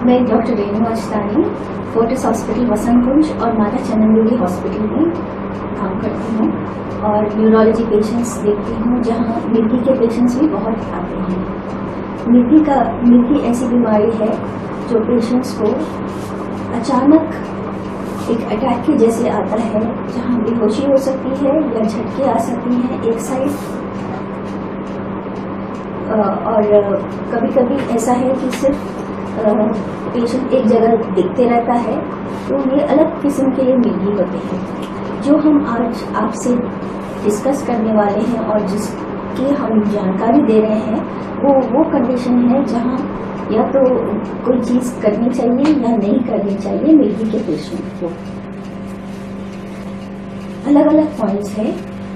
मैं doctor Renu अचतानी Fortis hospital वसंत कुंज और माता चंदन हॉस्पिटल में काम करती हूँ और न्यूरोलॉजी पेशेंट्स देखती हूँ, जहाँ मिर्गी के पेशेंट्स भी बहुत आते हैं। मिर्गी ऐसी बीमारी है जो पेशेंट्स को अचानक एक अटैक के जैसे आता है, जहाँ बेहोशी हो सकती है या झटके आ सकती हैं एक साइड, और कभी कभी ऐसा है कि सिर्फ पेशेंट एक जगह देखते रहता है। तो ये अलग किस्म के मिर्गी होते हैं। जो हम आज आपसे डिस्कस करने वाले हैं और जिसकी हम जानकारी दे रहे हैं, वो कंडीशन है जहाँ या तो कोई चीज़ करनी चाहिए या नहीं करनी चाहिए मिर्गी के पेशेंट को। अलग अलग पॉइंट्स हैं।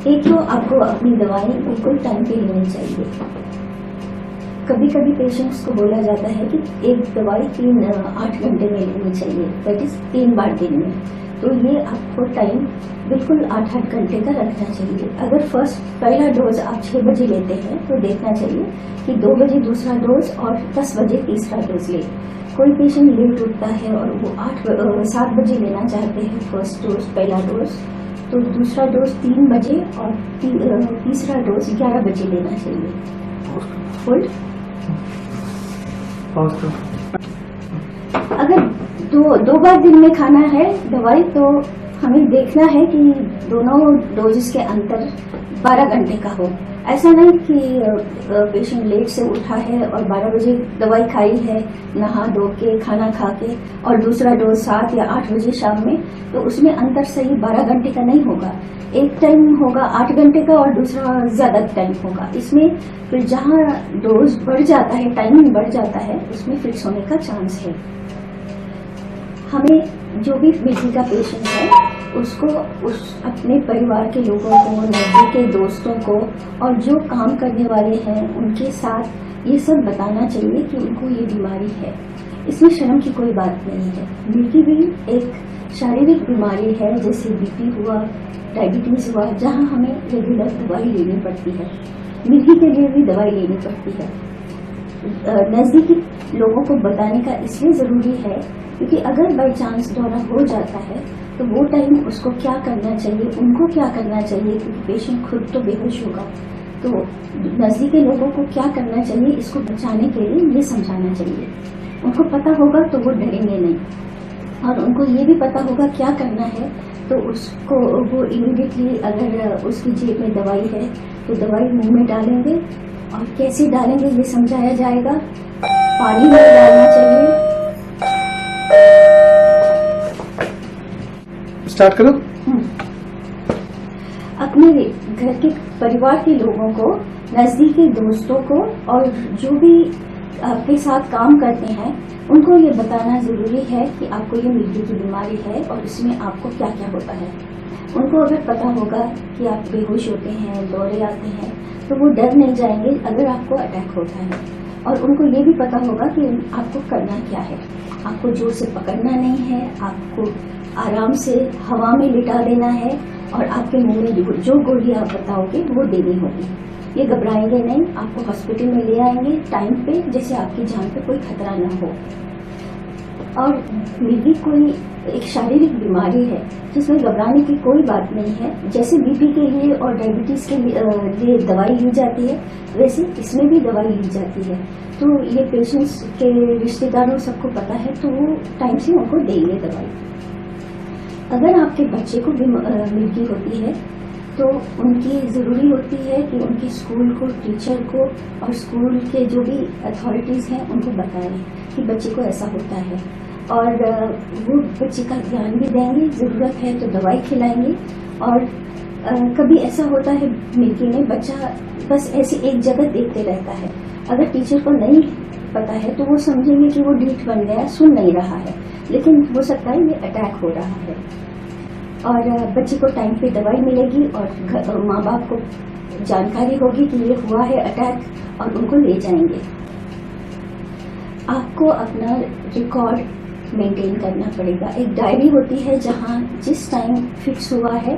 एक तो आपको अपनी दवाई बिल्कुल टाइम पे लेनी चाहिए। कभी कभी पेशेंट्स को बोला जाता है कि एक दवाई 8 घंटे में लेनी चाहिए, दैट इज 3 बार दिन में। तो ये आपको टाइम बिल्कुल 8 घंटे का रखना चाहिए। अगर पहला डोज आप 6 बजे लेते हैं तो देखना चाहिए कि 2 बजे दूसरा डोज और 10 बजे तीसरा डोज ले। कोई पेशेंट लेट उठता है और वो 7 बजे लेना चाहते हैं फर्स्ट डोज, पहला डोज, तो दूसरा डोज 3 बजे और तीसरा डोज 11 बजे लेना चाहिए। फुल अगर दो बार दिन में खाना है दवाई, तो हमें देखना है कि दोनों डोजेस के अंतर 12 घंटे का हो। ऐसा नहीं कि पेशेंट लेट से उठा है और 12 बजे दवाई खाई है, नहा धो के खाना खा के, और दूसरा डोज 7 या 8 बजे शाम में, तो उसमें अंतर सही 12 घंटे का नहीं होगा। एक टाइम होगा 8 घंटे का और दूसरा ज्यादा टाइम होगा। इसमें फिर जहाँ डोज बढ़ जाता है, टाइमिंग बढ़ जाता है, उसमें फिक्स होने का चांस है। हमें जो भी मिर्गी का पेशेंट है उसको अपने परिवार के लोगों को, नजदीक के दोस्तों को और जो काम करने वाले हैं उनके साथ ये सब बताना चाहिए कि उनको ये बीमारी है। इसमें शर्म की कोई बात नहीं है। मिर्गी भी एक शारीरिक बीमारी है, जैसे बीपी हुआ, डायबिटीज हुआ, जहाँ हमें रेगुलर दवाई लेनी पड़ती है। मिर्गी के लिए भी दवाई लेनी पड़ती है। नजदीकी लोगों को बताने का इसलिए जरूरी है क्योंकि अगर बाई चांस दौरा हो जाता है तो वो टाइम उसको क्या करना चाहिए, उनको क्या करना चाहिए, क्योंकि पेशेंट खुद तो बेहोश होगा, तो नजदीकी लोगों को क्या करना चाहिए इसको बचाने के लिए ये समझाना चाहिए। उनको पता होगा तो वो डरेंगे नहीं, और उनको ये भी पता होगा क्या करना है, तो उसको वो इमीडिएटली अगर उसकी जेब में दवाई है तो दवाई मुंह में डालेंगे, और कैसे डालेंगे ये समझाया जाएगा। पानी में डालना चाहिए। स्टार्ट करो। अपने घर के परिवार के लोगों को, नजदीकी दोस्तों को, और जो भी आपके साथ काम करते हैं उनको ये बताना जरूरी है कि आपको ये मिर्गी की बीमारी है और इसमें आपको क्या क्या होता है। उनको अगर पता होगा कि आप बेहोश होते हैं, दौरे आते हैं, तो वो डर नहीं जाएंगे अगर आपको अटैक होता है। और उनको ये भी पता होगा कि आपको करना क्या है। आपको जोर से पकड़ना नहीं है, आपको आराम से हवा में लिटा देना है, और आपके मुंह में जो गोली आप बताओगे वो देनी होगी। ये घबराएंगे नहीं, आपको हॉस्पिटल में ले आएंगे टाइम पे, जैसे आपकी जान पे कोई खतरा ना हो। और मिर्गी कोई एक शारीरिक बीमारी है जिसमें घबराने की कोई बात नहीं है। जैसे बीपी के लिए और डायबिटीज के लिए दवाई ली जाती है, वैसे इसमें भी दवाई ली जाती है। तो ये पेशेंट्स के रिश्तेदारों सबको पता है, तो वो टाइम से उनको देंगे दवाई। अगर आपके बच्चे को भी मिर्गी होती है तो उनकी ज़रूरी होती है कि उनके स्कूल को, टीचर को और स्कूल के जो भी अथॉरिटीज़ हैं उनको बताएं कि बच्चे को ऐसा होता है, और वो बच्चे का ध्यान भी देंगे। ज़रूरत है तो दवाई खिलाएंगे। और कभी ऐसा होता है मिर्गी में बच्चा बस ऐसे एक जगह देखते रहता है, अगर टीचर को नहीं पता है तो वो समझेंगे कि वो ढीठ बन गया, सुन नहीं रहा है, लेकिन हो सकता है ये अटैक हो रहा है। और बच्चे को टाइम पे दवाई मिलेगी और माँ बाप को जानकारी होगी कि ये हुआ है अटैक, और उनको ले जाएंगे। आपको अपना रिकॉर्ड मेंटेन करना पड़ेगा। एक डायरी होती है जहाँ जिस टाइम फिक्स हुआ है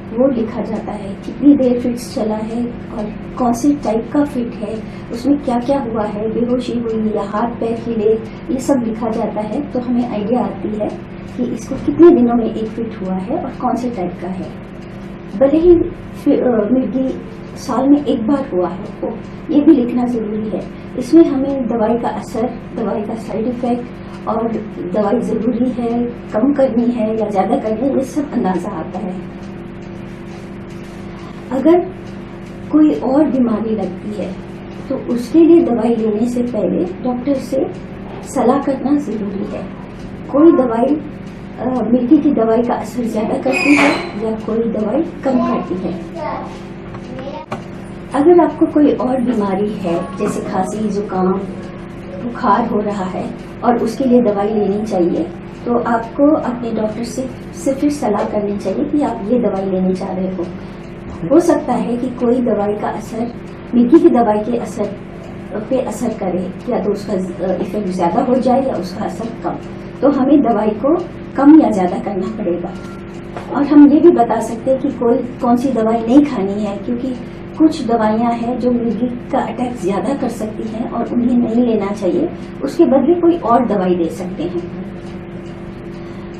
वो लिखा जाता है, कितनी देर फिट्स चला है और कौन से टाइप का फिट है, उसमें क्या क्या हुआ है, बेहोशी हुई या हाथ पैर हिले, ये सब लिखा जाता है। तो हमें आइडिया आती है कि इसको कितने दिनों में एक फिट हुआ है और कौन से टाइप का है। भले ही मिर्गी साल में एक बार हुआ है वो, ये भी लिखना जरूरी है। इसमें हमें दवाई का असर, दवाई का साइड इफेक्ट और दवाई जरूरी है, कम करनी है या ज्यादा करनी है, ये सब अंदाजा आता है। अगर कोई और बीमारी लगती है तो उसके लिए दवाई लेने से पहले डॉक्टर से सलाह करना जरूरी है। कोई दवाई मिर्गी की दवाई का असर ज्यादा करती है या कोई दवाई कम करती है। अगर आपको कोई और बीमारी है जैसे खांसी, जुकाम, बुखार हो रहा है और उसके लिए दवाई लेनी चाहिए, तो आपको अपने डॉक्टर से सिर्फ सलाह करनी चाहिए कि आप ये दवाई लेनी चाह रहे हो सकता है कि कोई दवाई का असर मिर्गी की दवाई के असर पे असर करे, या तो उसका इफेक्ट ज्यादा हो जाए या उसका असर कम। तो हमें दवाई को कम या ज्यादा करना पड़ेगा। और हम ये भी बता सकते हैं कि कौन सी दवाई नहीं खानी है, क्योंकि कुछ दवाइयां हैं जो मिर्गी का अटैक ज्यादा कर सकती हैं और उन्हें नहीं लेना चाहिए, उसके बदले कोई और दवाई दे सकते हैं।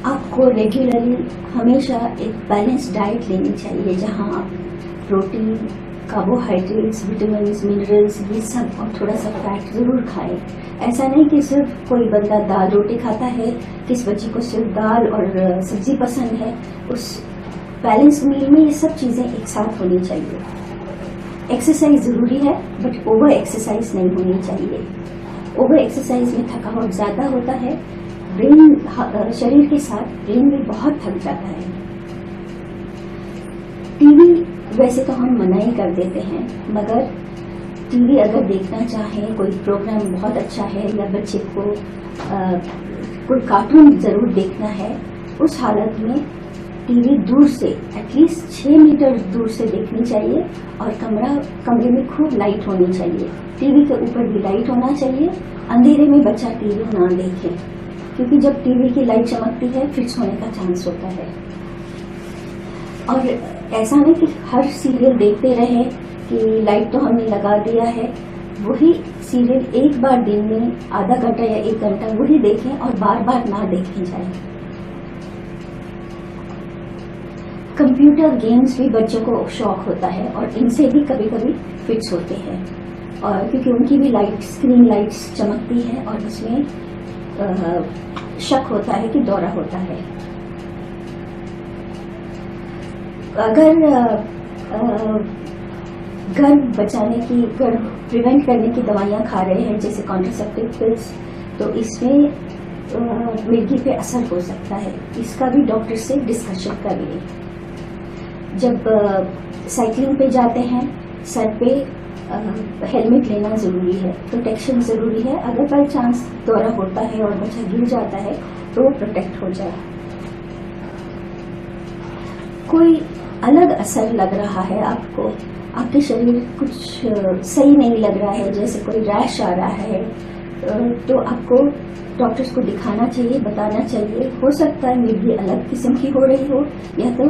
आपको रेगुलरली हमेशा एक बैलेंस डाइट लेनी चाहिए, जहां आप प्रोटीन, कार्बोहाइड्रेट्स, विटामिन, मिनरल्स, ये सब और थोड़ा सा फैट जरूर खाएं। ऐसा नहीं कि सिर्फ कोई बंदा दाल रोटी खाता है, किस बच्चे को सिर्फ दाल और सब्जी पसंद है। उस बैलेंस मील में ये सब चीजें एक साथ होनी चाहिए। एक्सरसाइज जरूरी है, बट ओवर एक्सरसाइज नहीं होनी चाहिए। ओवर एक्सरसाइज में थकावट ज्यादा होता है, ब्रेन शरीर के साथ ब्रेन भी बहुत थक जाता है। टीवी वैसे तो हम मना ही कर देते हैं, मगर टीवी अगर देखना चाहें, कोई प्रोग्राम बहुत अच्छा है या बच्चे को कोई कार्टून जरूर देखना है, उस हालत में टीवी दूर से एटलीस्ट 6 मीटर दूर से देखनी चाहिए और कमरे में खूब लाइट होनी चाहिए। टीवी के ऊपर भी लाइट होना चाहिए। अंधेरे में बच्चा टीवी ना देखे, क्योंकि जब टीवी की लाइट चमकती है फिक्स होने का चांस होता है। और ऐसा नहीं कि हर सीरियल देखते रहे कि लाइट तो हमने लगा दिया है, वही सीरियल एक बार दिन में आधा घंटा या 1 घंटा वही देखें और बार बार ना देखें जाए। कंप्यूटर गेम्स भी बच्चों को शौक होता है और इनसे भी कभी कभी फिट्स होते हैं, और क्योंकि उनकी भी लाइट, स्क्रीन लाइट्स चमकती है और उसमें शक होता है कि दौरा होता है। अगर गर्भ बचाने की, गर्भ प्रिवेंट करने की दवाइयां खा रहे हैं जैसे कॉन्ट्रासेप्टिव पिल्स, तो इसमें मिर्गी पे असर हो सकता है। इसका भी डॉक्टर से डिस्कशन करिए। जब साइकिलिंग पे जाते हैं, सर पे हेलमेट लेना जरूरी है, प्रोटेक्शन जरूरी है। अगर बाई चांस दौरा होता है और बच्चा गिर जाता है तो वो प्रोटेक्ट हो जाए। कोई अलग असर लग रहा है आपको, आपके शरीर कुछ सही नहीं लग रहा है, जैसे कोई रैश आ रहा है, तो आपको डॉक्टर्स को दिखाना चाहिए, बताना चाहिए। हो सकता है मिर्गी अलग किस्म की हो रही हो, या तो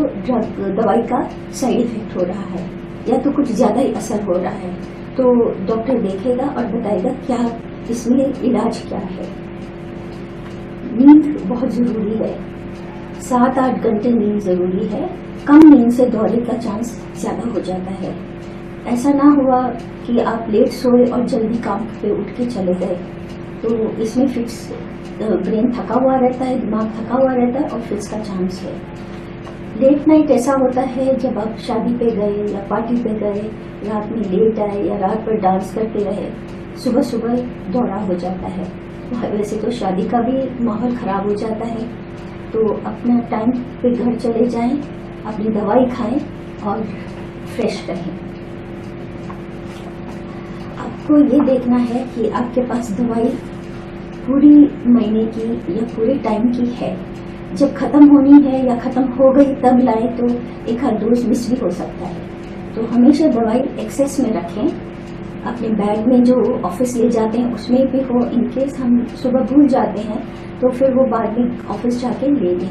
दवाई का साइड इफेक्ट हो रहा है, या तो कुछ ज्यादा ही असर हो रहा है। तो डॉक्टर देखेगा और बताएगा क्या इसमें इलाज क्या है। नींद बहुत जरूरी है, 7-8 घंटे नींद जरूरी है। कम नींद से दौरे का चांस ज्यादा हो जाता है। ऐसा ना हुआ कि आप लेट सोए और जल्दी काम पे उठ के चले गए, तो इसमें फिक्स, ब्रेन थका हुआ रहता है, दिमाग थका हुआ रहता है और फिक्स का चांस है। लेट नाइट ऐसा होता है जब आप शादी पे गए या पार्टी पे गए, रात में लेट आए या रात भर डांस करते रहे, सुबह सुबह दौरा हो जाता है। वैसे तो शादी का भी माहौल खराब हो जाता है। तो अपना टाइम पे घर चले जाएं, अपनी दवाई खाएं और फ्रेश रहें। आपको ये देखना है कि आपके पास दवाई पूरी महीने की या पूरे टाइम की है। जब खत्म होनी है या खत्म हो गई तब लाए तो एक आध डोज मिस भी हो सकता है। तो हमेशा दवाई एक्सेस में रखें। अपने बैग में जो ऑफिस ले जाते हैं उसमें भी हो, इनकेस हम सुबह भूल जाते हैं तो फिर वो बाद में ऑफिस जाके ले लें।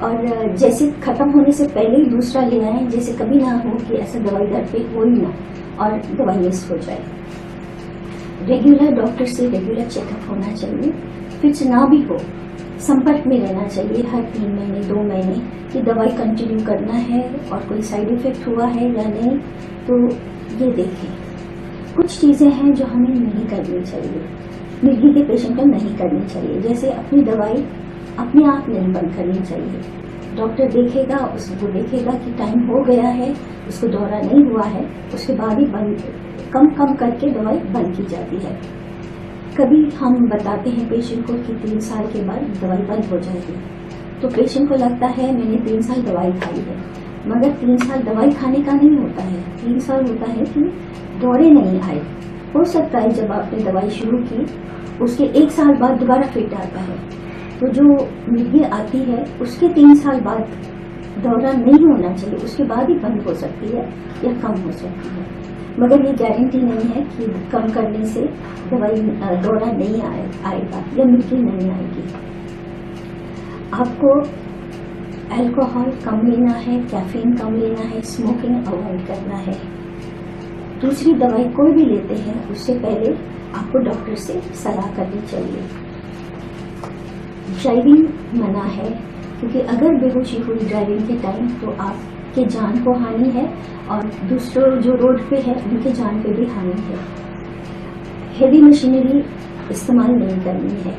और जैसे खत्म होने से पहले ही दूसरा ले आए, जैसे कभी ना हो कि ऐसा दवाई घर पे हो ही ना और दवाई मिस हो जाए। रेगुलर डॉक्टर से रेगुलर चेकअप होना चाहिए। फिक्स ना भी हो, संपर्क में रहना चाहिए हर 3 महीने 2 महीने कि दवाई कंटिन्यू करना है और कोई साइड इफेक्ट हुआ है या नहीं, तो ये देखें। कुछ चीज़ें हैं जो हमें नहीं करनी चाहिए, मिर्गी के पेशेंट को नहीं करनी चाहिए। जैसे अपनी दवाई अपने आप नहीं बंद करनी चाहिए। डॉक्टर देखेगा, उसको देखेगा कि टाइम हो गया है, उसको दौरा नहीं हुआ है, उसके बाद ही बंद कम करके दवाई बंद की जाती है। कभी हम बताते हैं पेशेंट को कि 3 साल के बाद दवाई बंद हो जाएगी, तो पेशेंट को लगता है मैंने 3 साल दवाई खाई है, मगर 3 साल दवाई खाने का नहीं होता है। 3 साल होता है कि दौरे नहीं आए। हो सकता है जब आपने दवाई शुरू की उसके 1 साल बाद दोबारा फिट आता है, तो जो मिर्गी आती है उसके 3 साल बाद दौरा नहीं होना चाहिए, उसके बाद ही बंद हो सकती है या कम हो सकती है। मगर ये गारंटी नहीं है कि कम करने से दवाई दौरा नहीं आएगा या मिर्गी नहीं आएगी। आपको अल्कोहल कम लेना है, कैफीन कम लेना है, स्मोकिंग अवॉइड करना है। दूसरी दवाई कोई भी लेते हैं उससे पहले आपको डॉक्टर से सलाह करनी चाहिए। ड्राइविंग मना है, क्योंकि अगर बेहोशी हुई ड्राइविंग के टाइम तो आपके जान को हानि है और दूसरों जो रोड पे है उनके जान पे भी हानि है। हेवी मशीनरी इस्तेमाल नहीं करनी है,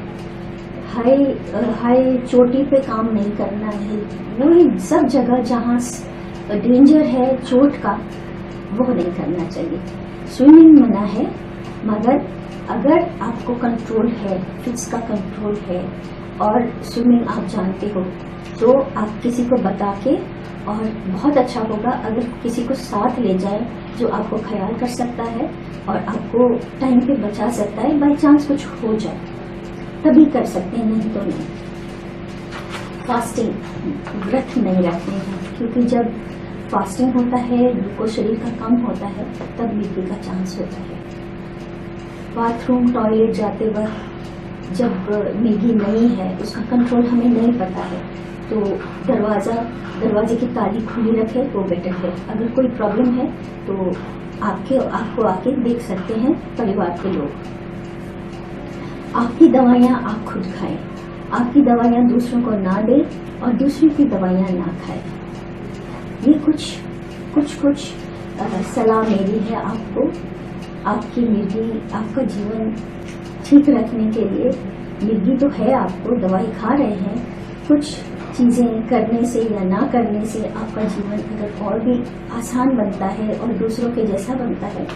हाई चोटी पे काम नहीं करना है। वही सब जगह जहाँ डेंजर है चोट का वो नहीं करना चाहिए। स्विमिंग मना है, मगर अगर आपको कंट्रोल है, फिट्स का कंट्रोल है और स्विमिंग आप जानते हो तो आप किसी को बता के, और बहुत अच्छा होगा अगर किसी को साथ ले जाए जो आपको ख्याल कर सकता है और आपको टाइम पे बचा सकता है। बाई चांस कुछ हो जाए तभी कर सकते हैं, नहीं तो नहीं। फास्टिंग, व्रत नहीं रखते हैं, क्योंकि जब फास्टिंग होता है, ग्लूकोज शरीर का कम होता है, तब मिर्गी का चांस होता है। बाथरूम टॉयलेट जाते वक्त जब मिर्गी नहीं है, उसका कंट्रोल हमें नहीं पता है, तो दरवाजे की ताली खुली रखे तो बेटर है। अगर कोई प्रॉब्लम है तो आपको आके देख सकते हैं परिवार के लोग। आपकी दवाइयाँ आप खुद खाएं, आपकी दवाइयाँ दूसरों को ना दें और दूसरों की दवाइयाँ ना खाएं। ये कुछ सलाह मेरी है आपको, आपकी मिर्गी, आपका जीवन ठीक रखने के लिए। मिर्गी तो है, आपको दवाई खा रहे हैं, कुछ चीज़ें करने से या ना करने से आपका जीवन अगर और भी आसान बनता है और दूसरों के जैसा बनता है